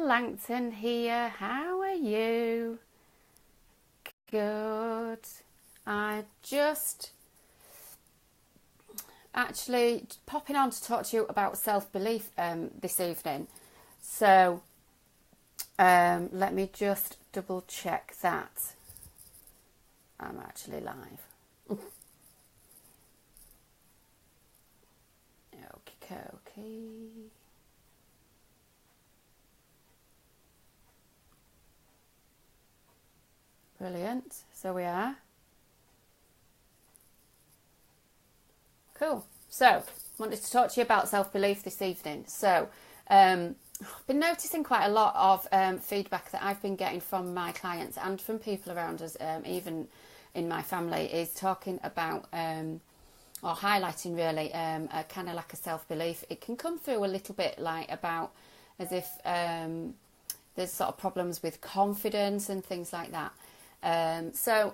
Langton here. How are you? Good. I just actually popping on to talk to you about self-belief this evening. So let me just double check that I'm actually live. Okay. Brilliant. So we are. Cool. So, wanted to talk to you about self-belief this evening. So, I've been noticing quite a lot of feedback that I've been getting from my clients and from people around us, even in my family, is talking about or highlighting really a kind of lack of self-belief. It can come through a little bit like about as if there's sort of problems with confidence and things like that. So,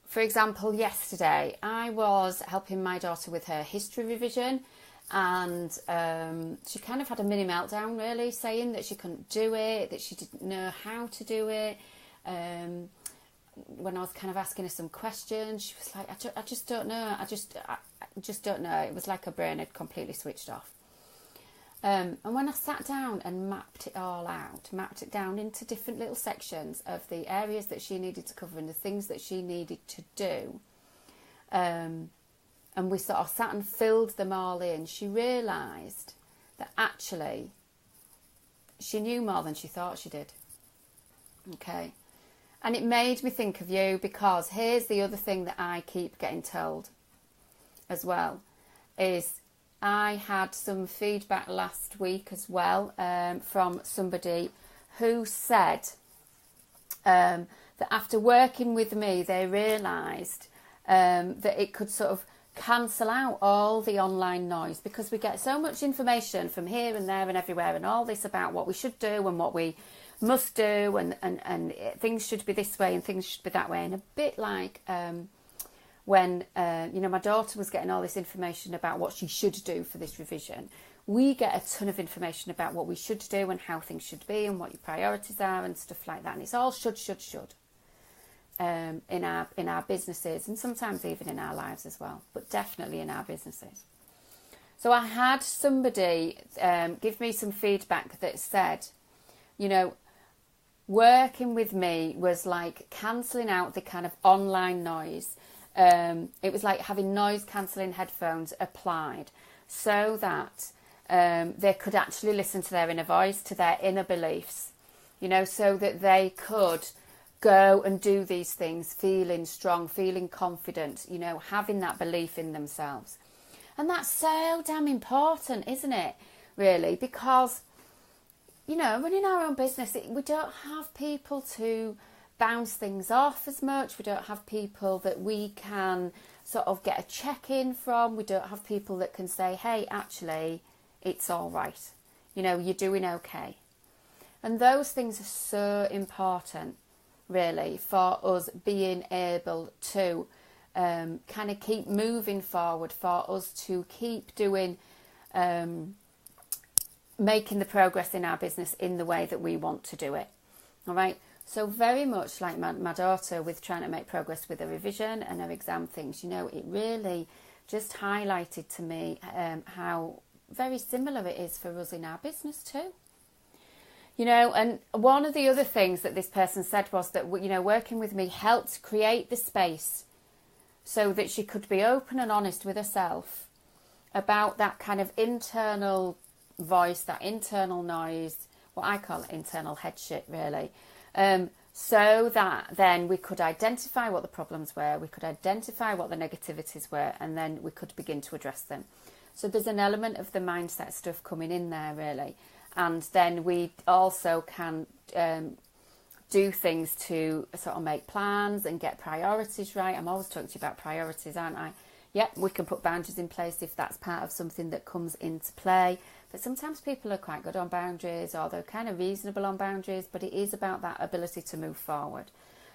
for example, yesterday I was helping my daughter with her history revision, and she kind of had a mini meltdown really, saying that she couldn't do it, that she didn't know how to do it. When I was kind of asking her some questions, she was like, I just don't know. I just don't know. It was like her brain had completely switched off. And when I sat down and mapped it all out, mapped it down into different little sections of the areas that she needed to cover and the things that she needed to do, and we sort of sat and filled them all in, she realised that actually she knew more than she thought she did. Okay. And it made me think of you, because here's the other thing that I keep getting told as well, is I had some feedback last week as well from somebody who said that after working with me, they realised that it could sort of cancel out all the online noise, because we get so much information from here and there and everywhere, and all this about what we should do and what we must do, and things should be this way and things should be that way. And a bit like when my daughter was getting all this information about what she should do for this revision, we get a ton of information about what we should do and how things should be and what your priorities are and stuff like that. And it's all should in our businesses, and sometimes even in our lives as well, but definitely in our businesses. So I had somebody give me some feedback that said, working with me was like cancelling out the kind of online noise. It was like having noise cancelling headphones applied so that they could actually listen to their inner voice, to their inner beliefs, so that they could go and do these things feeling strong, feeling confident, having that belief in themselves. And that's so damn important, isn't it, really? Because running our own business, we don't have people to bounce things off as much. We don't have people that we can sort of get a check-in from. We don't have people that can say, hey, actually, it's all right. You're doing okay. And those things are so important, really, for us being able to kind of keep moving forward, for us to keep doing making the progress in our business in the way that we want to do it. All right. So very much like my daughter with trying to make progress with her revision and her exam things, it really just highlighted to me how very similar it is for us in our business too. And one of the other things that this person said was that, working with me helped create the space so that she could be open and honest with herself about that kind of internal voice, that internal noise, what I call internal head shit, really, so that then we could identify what the problems were, we could identify what the negativities were, and then we could begin to address them. So there's an element of the mindset stuff coming in there, really, and then we also can do things to sort of make plans and get priorities right. I'm always talking to you about priorities, aren't I? Yep, we can put boundaries in place if that's part of something that comes into play. But sometimes people are quite good on boundaries, or they're kind of reasonable on boundaries, but it is about that ability to move forward.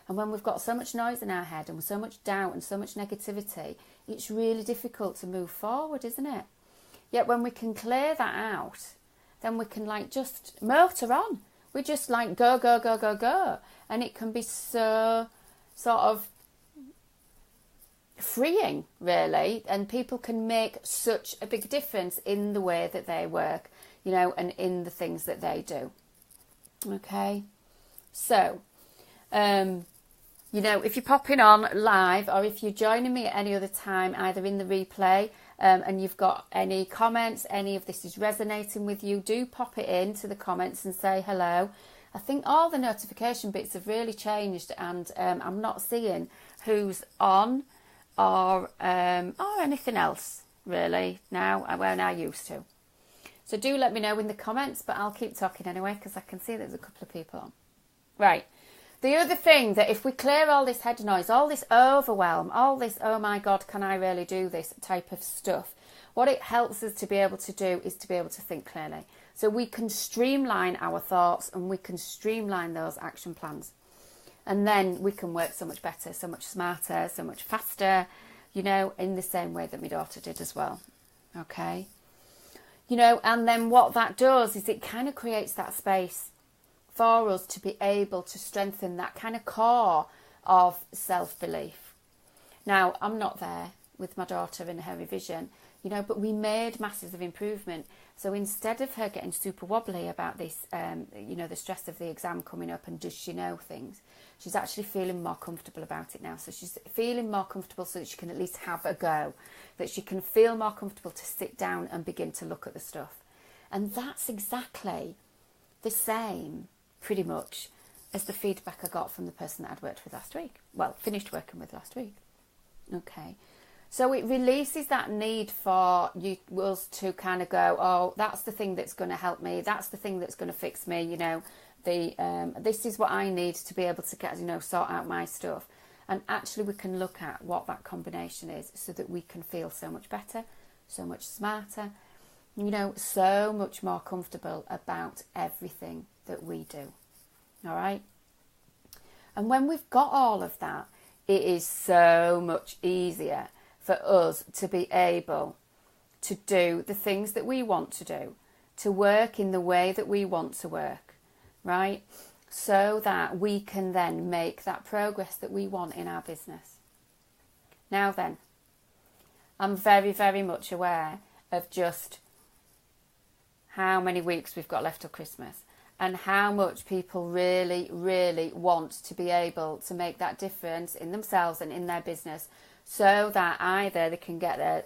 And when we've got so much noise in our head and so much doubt and so much negativity, it's really difficult to move forward, isn't it? Yet when we can clear that out then we can like just motor on. We just like go, go, go, go, go. And it can be so sort of freeing, really. And people can make such a big difference in the way that they work, you know, and in the things that they do. Okay. So, you know, if you're popping on live or if you're joining me at any other time, either in the replay, and you've got any comments, any of this is resonating with you, do pop it into the comments and say hello. I think all the notification bits have really changed, and I'm not seeing who's on or anything else really now when I used to. So do let me know in the comments, but I'll keep talking anyway because I can see there's a couple of people on. Right. The other thing that if we clear all this head noise, all this overwhelm, all this, oh my God, can I really do this type of stuff, what it helps us to be able to do is to be able to think clearly. So we can streamline our thoughts and we can streamline those action plans. And then we can work so much better, so much smarter, so much faster, you know, in the same way that my daughter did as well. Okay. You know, and then what that does is it kind of creates that space for us to be able to strengthen that kind of core of self-belief. Now, I'm not there with my daughter and her revision, you know, but we made masses of improvement. So instead of her getting super wobbly about this, you know, the stress of the exam coming up and does she know things, she's actually feeling more comfortable about it now. So she's feeling more comfortable so that she can at least have a go, that she can feel more comfortable to sit down and begin to look at the stuff. And that's exactly the same, pretty much, as the feedback I got from the person that I'd worked with last week. Well, finished working with last week. Okay. So it releases that need for us to kind of go, oh, that's the thing that's going to help me. That's the thing that's going to fix me. You know, this is what I need to be able to get, you know, sort out my stuff. And actually we can look at what that combination is so that we can feel so much better, so much smarter, you know, so much more comfortable about everything that we do. All right. And when we've got all of that, it is so much easier for us to be able to do the things that we want to do, to work in the way that we want to work, right? So that we can then make that progress that we want in our business. Now then, I'm very, very much aware of just how many weeks we've got left till Christmas and how much people really, really want to be able to make that difference in themselves and in their business so that either they can get their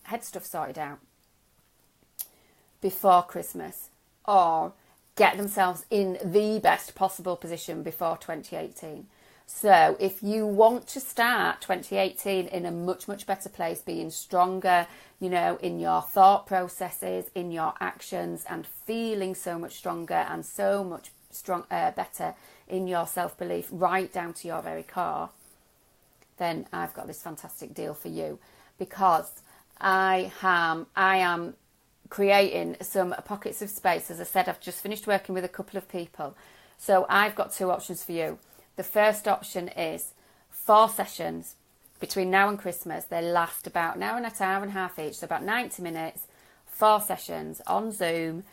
head stuff sorted out before Christmas or get themselves in the best possible position before 2018. So if you want to start 2018 in a much, much better place, being stronger, you know, in your thought processes, in your actions, and feeling so much stronger and so much better in your self-belief, right down to your very core, then I've got this fantastic deal for you, because I am creating some pockets of space. As I said, I've just finished working with a couple of people. So I've got two options for you. The first option is 4 sessions between now and Christmas. They last about an hour and a half each, so about 90 minutes, 4 sessions on Zoom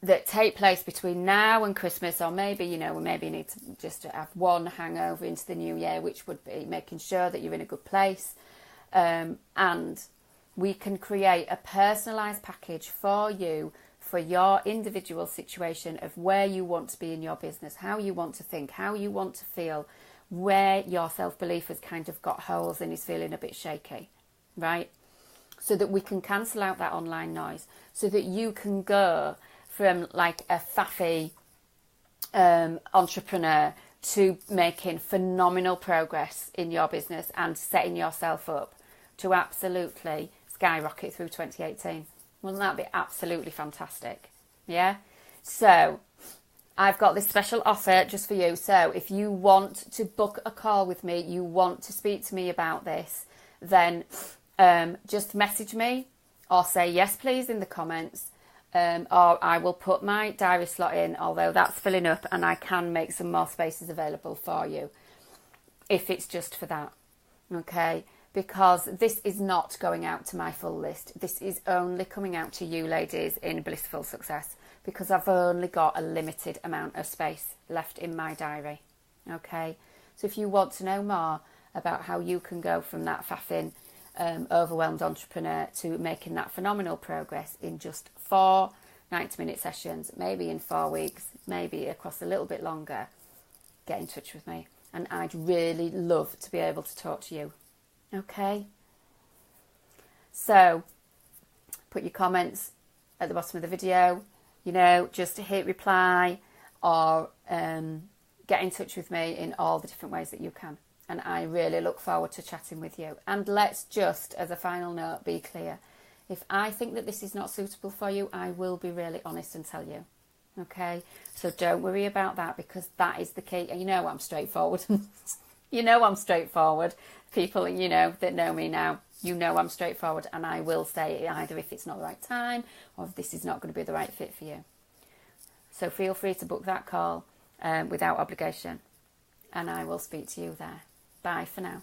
that take place between now and Christmas, or maybe, you know, we maybe need to just have one hangover into the new year, which would be making sure that you're in a good place. And we can create a personalised package for you, for your individual situation of where you want to be in your business, how you want to think, how you want to feel, where your self-belief has kind of got holes and is feeling a bit shaky, right? So that we can cancel out that online noise, so that you can go from like a faffy entrepreneur to making phenomenal progress in your business and setting yourself up to absolutely skyrocket through 2018. Wouldn't that be absolutely fantastic? Yeah? So I've got this special offer just for you. So if you want to book a call with me, you want to speak to me about this, then just message me or say yes please in the comments, or I will put my diary slot in, although that's filling up, and I can make some more spaces available for you if it's just for that. Okay? because this is not going out to my full list. This is only coming out to you ladies in Blissful Success, because I've only got a limited amount of space left in my diary. Okay, so if you want to know more about how you can go from that faffing, overwhelmed entrepreneur to making that phenomenal progress in just 4 90-minute sessions, maybe in 4 weeks, maybe across a little bit longer, get in touch with me. And I'd really love to be able to talk to you. Okay? So, put your comments at the bottom of the video. You know, just hit reply or get in touch with me in all the different ways that you can. And I really look forward to chatting with you. And let's just, as a final note, be clear. If I think that this is not suitable for you, I will be really honest and tell you. Okay? So don't worry about that, because that is the key. And you know I'm straightforward. You know I'm straightforward. People, you know, that know me now, you know I'm straightforward. And I will say either if it's not the right time or if this is not going to be the right fit for you. So feel free to book that call without obligation. And I will speak to you there. Bye for now.